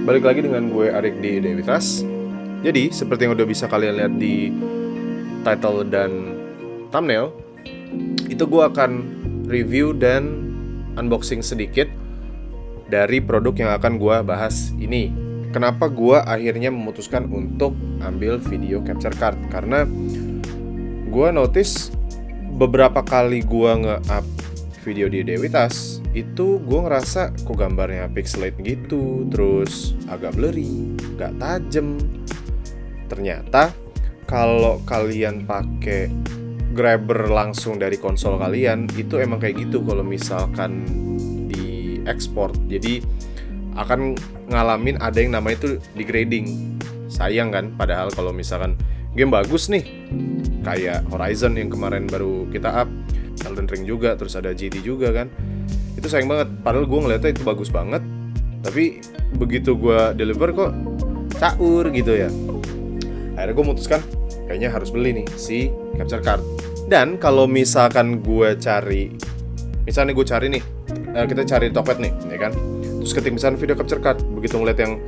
balik lagi dengan gue Arik di Dewitas. Jadi, seperti yang udah bisa kalian lihat di title dan thumbnail, itu gue akan review dan unboxing sedikit dari produk yang akan gue bahas ini. Kenapa gue akhirnya memutuskan untuk ambil video capture card? Karena gue notice beberapa kali gue nge-up video di Dewitas, itu gue ngerasa kok gambarnya pixelate gitu, terus agak blurry, gak tajem. Ternyata kalau kalian pakai grabber langsung dari konsol kalian, itu emang kayak gitu kalau misalkan di export. Jadi akan ngalamin ada yang namanya itu degrading. Sayang kan, padahal kalau misalkan game bagus nih, kayak Horizon yang kemarin baru kita up, Elden Ring juga, terus ada GT juga kan, itu sayang banget. Padahal gue ngeliatnya itu bagus banget, tapi begitu gue deliver kok caur gitu ya. Akhirnya gue memutuskan kayaknya harus beli nih si capture card. Dan kalau misalkan gue cari, misalnya gue cari nih, kita cari Tokped nih, ya kan, terus ketik misalnya video capture card, begitu ngeliat yang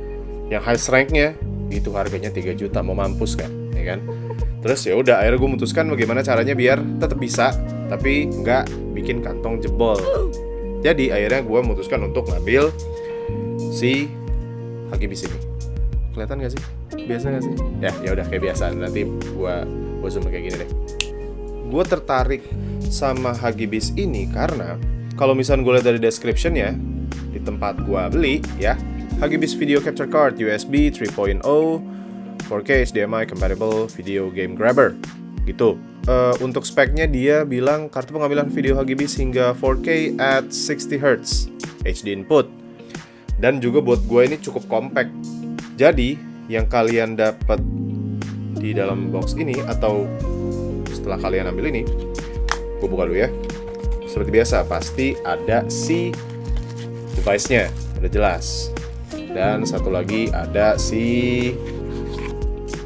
high ranknya, itu harganya 3 juta, mau mampus kan, ya kan. Terus ya udah, akhirnya gue memutuskan bagaimana caranya biar tetap bisa, tapi nggak bikin kantong jebol. Jadi akhirnya gue memutuskan untuk ngambil si Hugibis ini. Kelihatan nggak sih? Biasa nggak sih? Ya udah kayak biasa. Nanti gue zoom kayak gini deh. Gue tertarik sama Hugibis ini karena kalau misalnya gue lihat dari description-nya di tempat gue beli ya, Hugibis Video Capture Card USB 3.0 4K HDMI compatible video game grabber gitu. Untuk speknya dia bilang kartu pengambilan video Hugibis hingga 4K at 60Hz HD input. Dan juga buat gue ini cukup compact. Jadi yang kalian dapat di dalam box ini atau setelah kalian ambil ini, gue buka dulu ya. Seperti biasa pasti ada si device-nya, udah jelas. Dan satu lagi ada si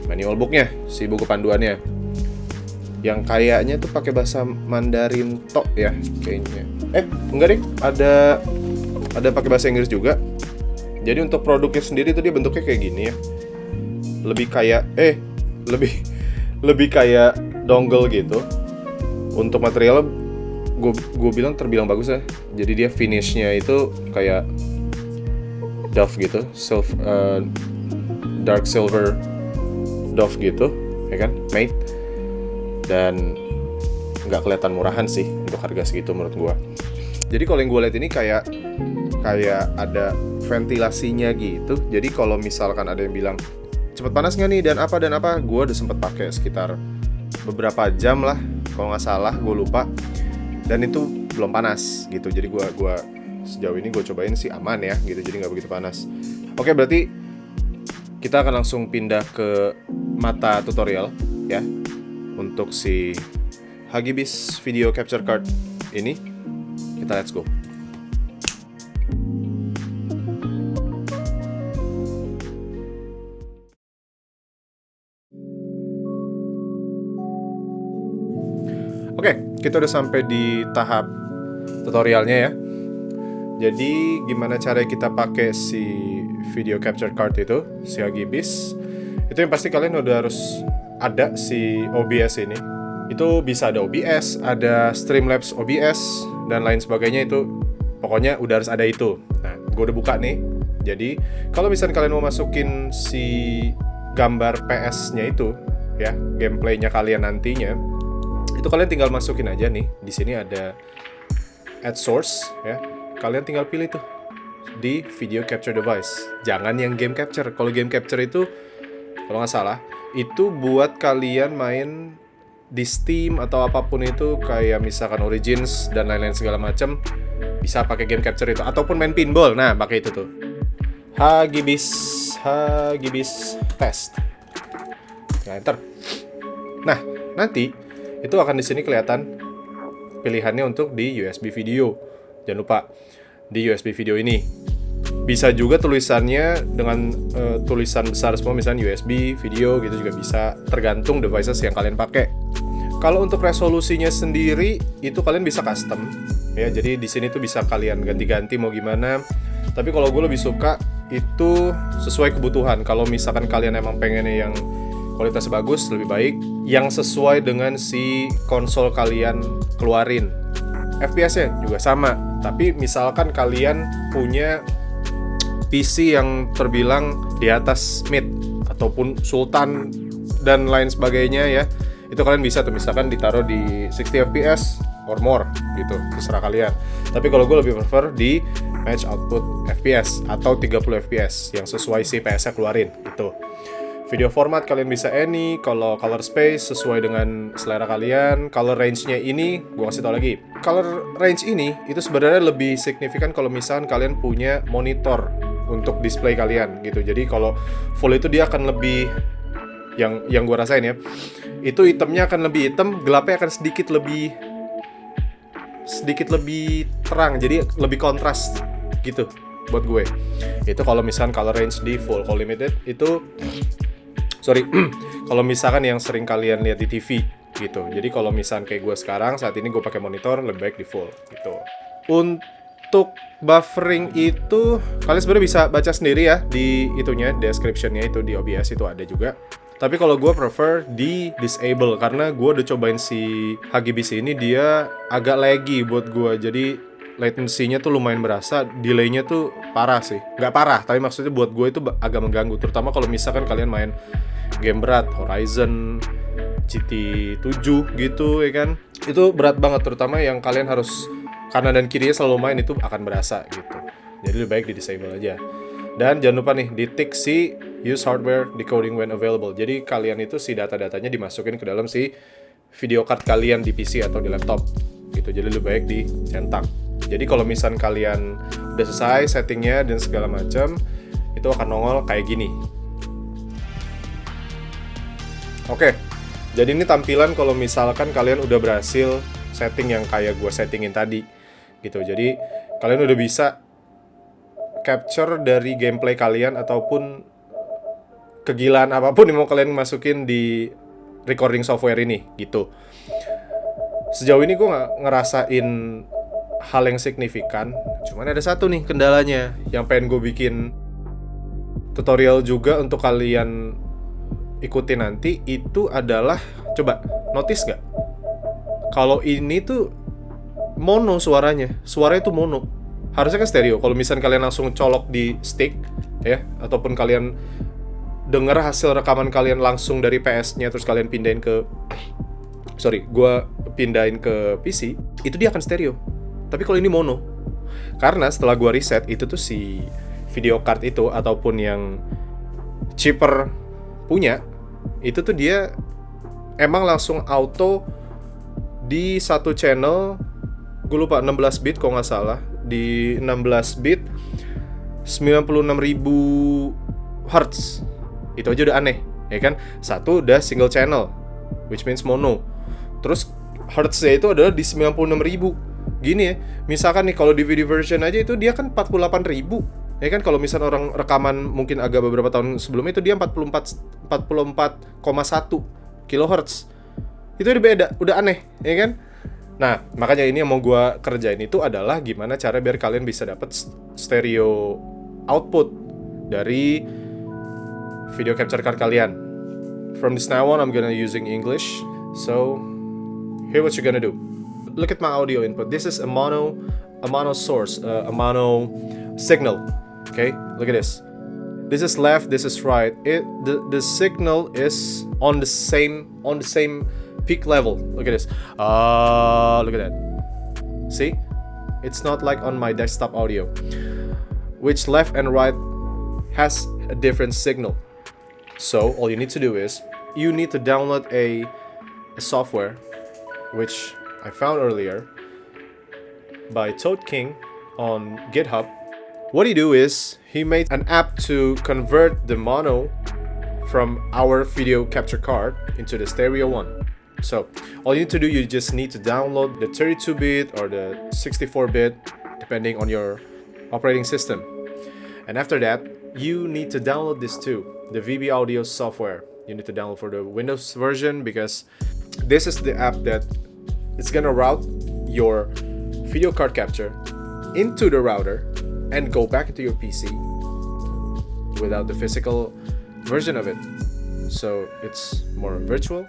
manual book-nya, si buku panduannya, yang kayaknya tuh pakai bahasa Mandarin tok ya kayaknya. Enggak deh, ada pakai bahasa Inggris juga. Jadi untuk produknya sendiri tuh dia bentuknya kayak gini ya. Lebih kayak lebih kayak dongle gitu. Untuk materialnya gue bilang terbilang bagus ya. Jadi dia finishnya itu kayak doff gitu, dark silver doff gitu, ya kan, matte. Dan nggak kelihatan murahan sih untuk harga segitu menurut gua. Jadi kalau yang gue lihat ini kayak ada ventilasinya gitu. Jadi kalau misalkan ada yang bilang cepet panas nggak nih dan apa, gue udah sempet pakai sekitar beberapa jam lah, kalau nggak salah, gue lupa. Dan itu belum panas gitu. Jadi gue sejauh ini gue cobain sih aman ya gitu. Jadi nggak begitu panas. Oke, berarti kita akan langsung pindah ke mata tutorial ya untuk si Hugibis Video Capture Card ini. Kita let's go. Oke, kita udah sampai di tahap tutorialnya ya. Jadi gimana cara kita pakai si video capture card itu, si Hugibis. Itu yang pasti kalian udah harus ada si OBS ini. Itu bisa ada OBS, ada Streamlabs OBS, dan lain sebagainya. Itu pokoknya udah harus ada itu. Nah, gue udah buka nih. Jadi kalau misalnya kalian mau masukin si gambar PS-nya itu ya, gameplaynya kalian nantinya, itu kalian tinggal masukin aja nih. Di sini ada add source ya. Kalian tinggal pilih tuh di video capture device. Jangan yang game capture. Kalau game capture itu kalau nggak salah itu buat kalian main di Steam atau apapun itu, kayak misalkan Origins dan lain-lain segala macam, bisa pakai game capture itu, ataupun main pinball. Nah, pakai itu tuh. Hugibis test. Nah, enter. Nah, nanti itu akan di sini kelihatan pilihannya untuk di USB video. Jangan lupa di USB video ini. Bisa juga tulisannya dengan tulisan besar semua, misalnya USB video gitu juga bisa, tergantung devices yang kalian pakai. Kalau untuk resolusinya sendiri itu kalian bisa custom. ya. Jadi di sini tuh bisa kalian ganti-ganti mau gimana. Tapi kalau gue lebih suka itu sesuai kebutuhan. Kalau misalkan kalian emang pengennya yang kualitas bagus, lebih baik yang sesuai dengan si konsol kalian keluarin. FPS-nya juga sama. Tapi misalkan kalian punya PC yang terbilang di atas mid ataupun sultan dan lain sebagainya ya, itu kalian bisa tuh misalkan ditaruh di 60 fps or more gitu, terserah kalian. Tapi kalau gue lebih prefer di match output fps atau 30 fps yang sesuai si PS-nya keluarin gitu. Video format kalian bisa any, kalau color space sesuai dengan selera kalian. Color range-nya ini, gue kasih tau lagi. Color range ini itu sebenarnya lebih signifikan kalau misalkan kalian punya monitor untuk display kalian gitu. Jadi kalau full itu dia akan lebih, yang gue rasain ya, itu hitamnya akan lebih hitam, gelapnya akan sedikit lebih terang, jadi lebih kontras gitu buat gue. Itu kalau misalkan color range di full. Kalau limited itu kalau misalkan yang sering kalian lihat di TV gitu. Jadi kalau misalkan kayak gue sekarang, saat ini gue pakai monitor, lebih baik di full gitu. Untuk buffering itu kalian sebenarnya bisa baca sendiri ya di itunya, description-nya itu di OBS itu ada juga. Tapi kalau gue prefer di disable karena gue udah cobain si HGBC ini, dia agak laggy buat gue. Jadi latency-nya tuh lumayan berasa, delay-nya tuh parah sih. Nggak parah, tapi maksudnya buat gue itu agak mengganggu. Terutama kalau misalkan kalian main game berat, Horizon, GT7 gitu ya kan. Itu berat banget, terutama yang kalian harus kanan dan kirinya selalu main, itu akan berasa gitu. Jadi lebih baik di disable aja. Dan jangan lupa nih, di-tick si use hardware decoding when available. Jadi kalian itu si data-datanya dimasukin ke dalam si video card kalian di PC atau di laptop gitu. Jadi lebih baik dicetak. Jadi kalau misalnya kalian udah selesai settingnya dan segala macam, itu akan nongol kayak gini. Oke, jadi ini tampilan kalau misalkan kalian udah berhasil setting yang kayak gue settingin tadi gitu. Jadi kalian udah bisa capture dari gameplay kalian ataupun kegilaan apapun yang mau kalian masukin di recording software ini gitu. Sejauh ini gue nggak ngerasain hal yang signifikan, cuman ada satu nih kendalanya yang pengen gue bikin tutorial juga untuk kalian ikutin nanti. Itu adalah, coba notice nggak kalau ini tuh mono suaranya tuh mono. Harusnya kan stereo. Kalau misalnya kalian langsung colok di stick ya, ataupun kalian dengar hasil rekaman kalian langsung dari PS-nya terus kalian pindahin ke pindahin ke PC, itu dia akan stereo. Tapi kalau ini mono. Karena setelah gua reset itu tuh si video card itu ataupun yang cheaper punya, itu tuh dia emang langsung auto di satu channel, gue lupa 16 bit kalau nggak salah, di 16 bit 96.000 Hz. Itu aja udah aneh, ya kan? Satu udah single channel, which means mono. Terus Hz-nya itu adalah di 96.000. Gini ya, misalkan nih kalau DVD version aja itu dia kan 48.000. Ya kan, kalau misalnya orang rekaman mungkin agak beberapa tahun sebelumnya itu dia 44,1 kHz. Itu udah beda, udah aneh, ya kan? Nah, makanya ini yang mau gue kerjain itu adalah gimana cara biar kalian bisa dapat stereo output dari video capture card kalian. From this now on, I'm gonna using English. So, here what you're gonna do. Look at my audio input. This is a mono source, a mono signal. Okay, look at this. This is left, this is right. The signal is on the same peak level. Look at this. Look at that. See? It's not like on my desktop audio, which left and right has a different signal. So all you need to do is you need to download a software, which I found earlier by Toad King on GitHub. What he do is he made an app to convert the mono from our video capture card into the stereo one. So all you need to do, you just need to download the 32-bit or the 64-bit, depending on your operating system. And after that, you need to download this too, the VB Audio software. You need to download for the Windows version because this is the app that it's gonna route your video card capture into the router and go back into your PC without the physical version of it. So it's more virtual.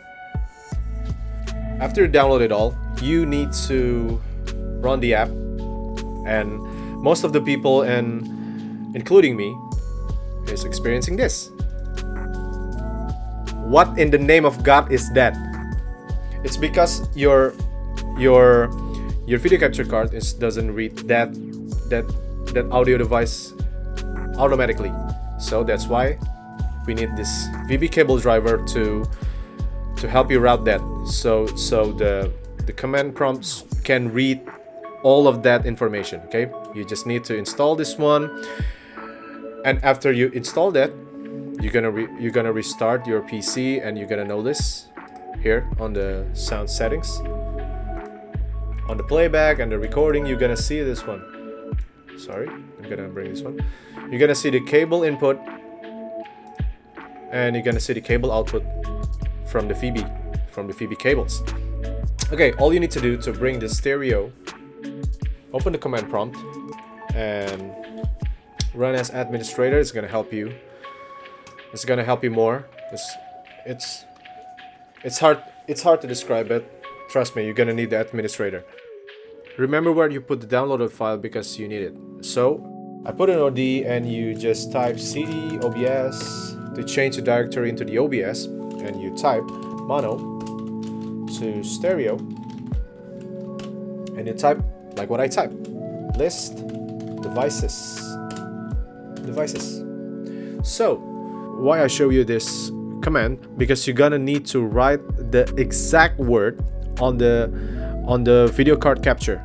After you download it all, you need to run the app, and most of the people, and including me, is experiencing this. What in the name of God is that? It's because your video capture card doesn't read that audio device automatically. So that's why we need this VB cable driver to help you route that. So the command prompts can read all of that information. Okay, you just need to install this one, and after you install that, you're gonna restart your PC, and you're gonna notice here on the sound settings, on the playback and the recording, you're gonna see this one. Sorry, I'm gonna bring this one. You're gonna see the cable input, and you're gonna see the cable output from the Phoebe cables. Okay, all you need to do to bring the stereo, open the command prompt and run as administrator. It's gonna help you. It's gonna help you more. It's hard to describe it. Trust me, you're gonna need the administrator. Remember where you put the downloaded file because you need it. So I put an OD, and you just type cd OBS to change the directory into the OBS, and you type mono to stereo, and you type like what I type, list devices. So why I show you this command, because you're gonna need to write the exact word on the video capture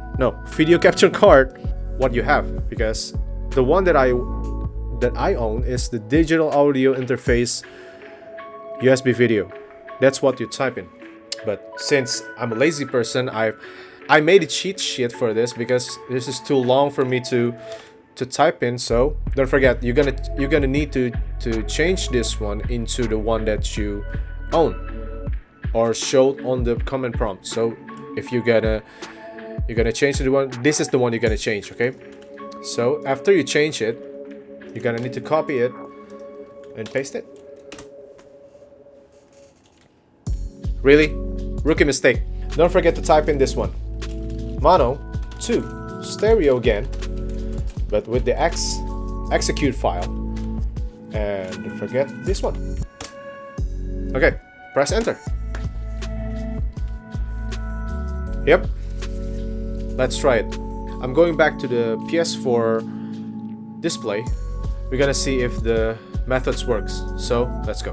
card what you have, because the one that I own is the digital audio interface USB video. That's what you type in. But since I'm a lazy person, I made a cheat sheet for this because this is too long for me to type in. So don't forget, you're gonna need to change this one into the one that you own or showed on the command prompt. So if you're gonna change to the one, this is the one you're gonna change. Okay, so after you change it, you're gonna need to copy it and paste it. Really? Rookie mistake. Don't forget to type in this one, mono to stereo again, but with the execute file, and don't forget this one. Okay, press enter. Yep, let's try it. I'm going back to the PS4 display. We're gonna see if the methods works. So let's go.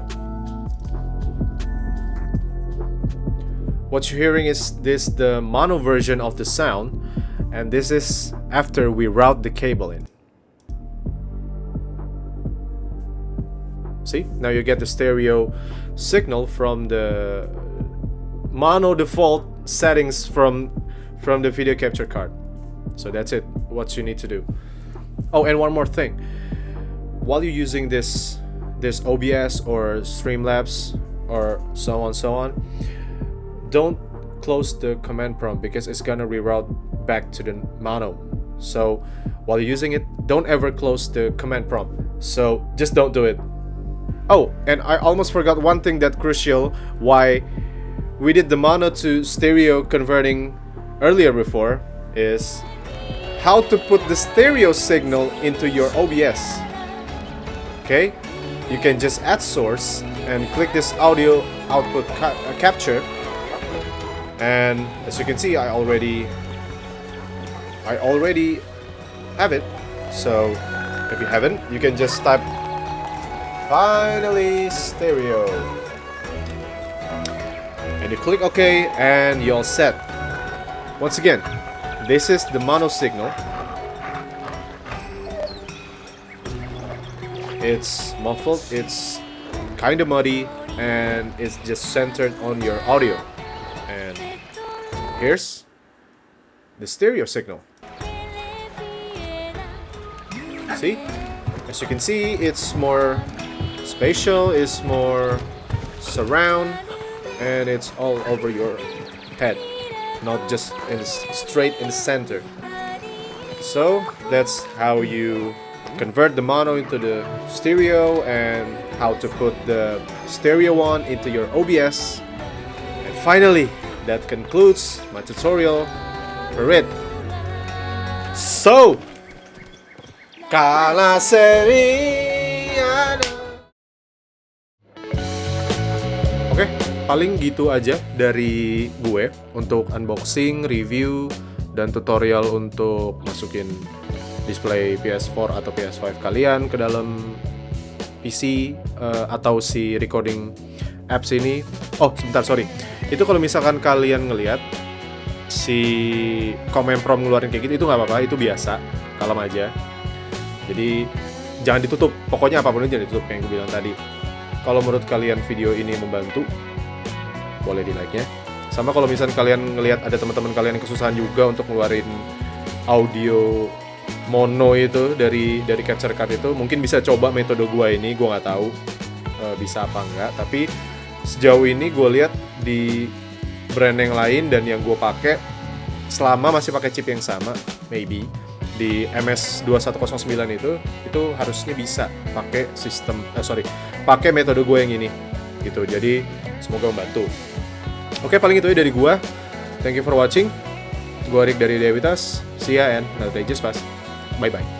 What you're hearing is the mono version of the sound, and this is after we route the cable in. See, now you get the stereo signal from the mono default settings from the video capture card. So that's it, what you need to do. Oh, and one more thing. While you're using this OBS or Streamlabs or so on, don't close the command prompt because it's gonna reroute back to the mono. So while you're using it, don't ever close the command prompt. So just don't do it. Oh, and I almost forgot one thing that's crucial why we did the mono to stereo converting earlier before, is how to put the stereo signal into your OBS. Okay, you can just add source and click this audio output capture, and as you can see, I already have it. So if you haven't, you can just type finally stereo, and you click OK, and you're all set. Once again, this is the mono signal. It's muffled, it's kind of muddy, and it's just centered on your audio. And here's the stereo signal. See? As you can see, it's more spatial, it's more surround, and it's all over your head, not just straight in the center. So that's how you convert the mono into the stereo and how to put the stereo one into your OBS. And finally, that concludes my tutorial for it. So, kala seriana. Oke, paling gitu aja dari gue untuk unboxing, review, dan tutorial untuk masukin display PS4 atau PS5 kalian ke dalam PC atau si recording apps ini. Oh, sebentar, sorry. Itu kalau misalkan kalian ngelihat si Komemprom ngeluarin kayak gitu, itu nggak apa-apa, itu biasa, kalem aja. Jadi jangan ditutup, pokoknya apapun itu jangan ditutup kayak yang gue bilang tadi. Kalau menurut kalian video ini membantu, boleh di like-nya. Sama kalau misalkan kalian ngelihat ada teman-teman kalian yang kesusahan juga untuk ngeluarin audio mono itu dari capture card itu, mungkin bisa coba metode gue ini. Gue nggak tahu bisa apa enggak, tapi sejauh ini gue lihat di brand yang lain dan yang gue pakai, selama masih pakai chip yang sama, maybe di MS2109 itu harusnya bisa pakai sistem pakai metode gue yang ini gitu. Jadi semoga membantu. Oke, paling itu aja dari gue. Thank you for watching. Gue Rick dari Devitas. See ya and another day just pass. Bye bye.